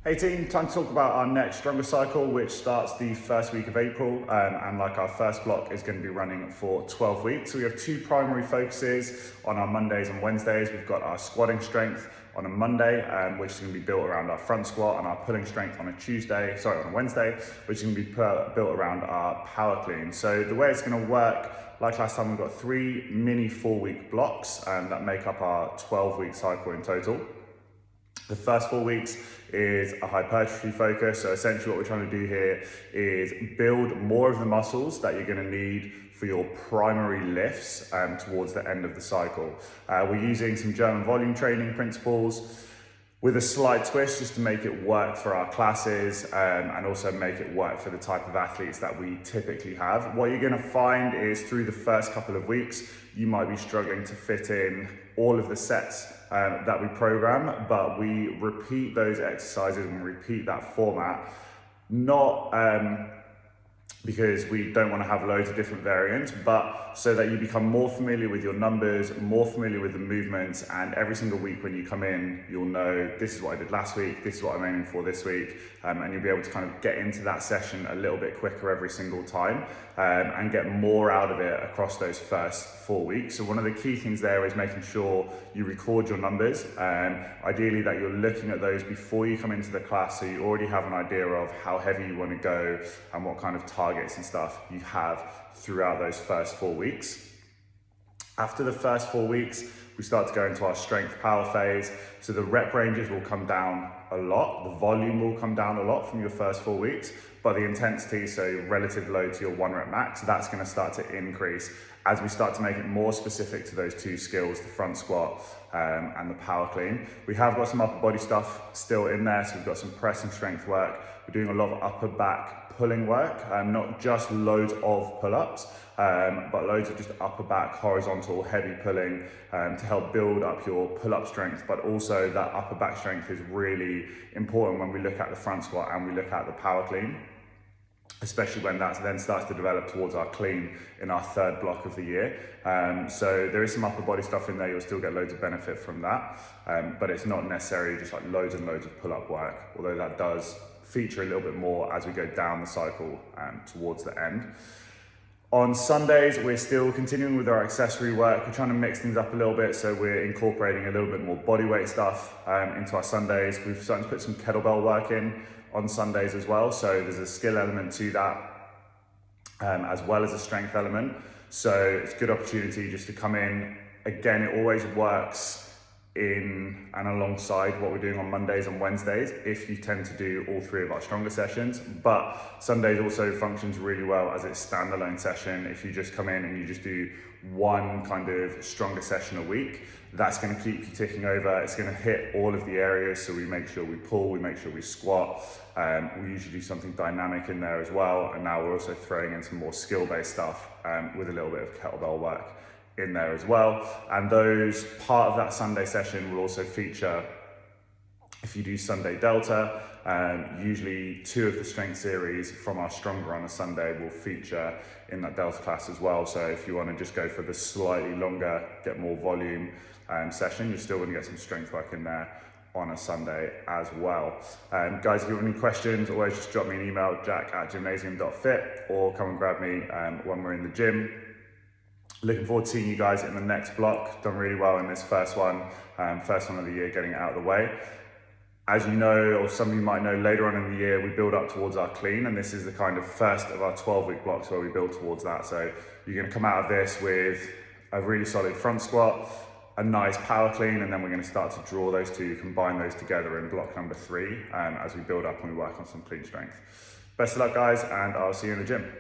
Hey team, time to talk about our next Stronger cycle, which starts the first week of April. And like our first block is going to be running for 12 weeks. So we have two primary focuses on our Mondays and Wednesdays. We've got our squatting strength on a Monday, which is going to be built around our front squat, and our pulling strength on a Wednesday, which is going to be built around our power clean. So the way it's going to work, like last time, we've got 3 mini 4-week blocks that make up our 12-week cycle in total. The first 4 weeks is a hypertrophy focus. So essentially what we're trying to do here is build more of the muscles that you're going to need for your primary lifts towards the end of the cycle. We're using some German volume training principles with a slight twist just to make it work for our classes and also make it work for the type of athletes that we typically have. What you're going to find is through the first couple of weeks, you might be struggling to fit in all of the sets that we program, but we repeat those exercises and repeat that format, not because we don't want to have loads of different variants, but so that you become more familiar with your numbers, more familiar with the movements, and every single week when you come in, you'll know this is what I did last week, this is what I'm aiming for this week, and you'll be able to kind of get into that session a little bit quicker every single time and get more out of it across those first 4 weeks. So one of the key things there is making sure you record your numbers, ideally that you're looking at those before you come into the class, so you already have an idea of how heavy you want to go and what kind of targets and stuff you have throughout those first 4 weeks. After the first 4 weeks, we start to go into our strength power phase. So the rep ranges will come down a lot, the volume will come down a lot from your first 4 weeks, but the intensity, so relative load to your 1 rep max, that's going to start to increase as we start to make it more specific to those two skills, the front squat and the power clean. We have got some upper body stuff still in there, so we've got some press and strength work. We're doing a lot of upper back pulling work, not just loads of pull-ups, but loads of just upper back horizontal heavy pulling to help build up your pull-up strength, but also that upper back strength is really important when we look at the front squat and we look at the power clean, especially when that then starts to develop towards our clean in our third block of the year. So there is some upper body stuff in there, you'll still get loads of benefit from that, but it's not necessarily just like loads and loads of pull-up work, although that does feature a little bit more as we go down the cycle towards the end. On Sundays, we're still continuing with our accessory work. We're trying to mix things up a little bit, so we're incorporating a little bit more bodyweight stuff into our Sundays. We've started to put some kettlebell work in on Sundays as well, so there's a skill element to that as well as a strength element. So it's a good opportunity just to come in. Again, it always works in and alongside what we're doing on Mondays and Wednesdays if you tend to do all 3 of our stronger sessions, but Sundays also functions really well as its standalone session. If you just come in and you just do one kind of stronger session a week, that's going to keep you ticking over. It's going to hit all of the areas, so we make sure we pull, we make sure we squat, we usually do something dynamic in there as well, and now we're also throwing in some more skill-based stuff with a little bit of kettlebell work in there as well. And those part of that Sunday session will also feature, if you do Sunday Delta, usually 2 of the strength series from our Stronger on a Sunday will feature in that Delta class as well. So if you want to just go for the slightly longer, get more volume session, you're still going to get some strength work in there on a Sunday as well. Guys, if you have any questions, always just drop me an email, jack@gymnasium.fit, or come and grab me when we're in the gym. Looking forward to seeing you guys in the next block. Done really well in this first one of the year, getting it out of the way. As you know, or some of you might know, later on in the year, we build up towards our clean, and this is the kind of first of our 12-week blocks where we build towards that. So you're gonna come out of this with a really solid front squat, a nice power clean, and then we're gonna start to draw those two, combine those together in block number 3 as we build up and we work on some clean strength. Best of luck, guys, and I'll see you in the gym.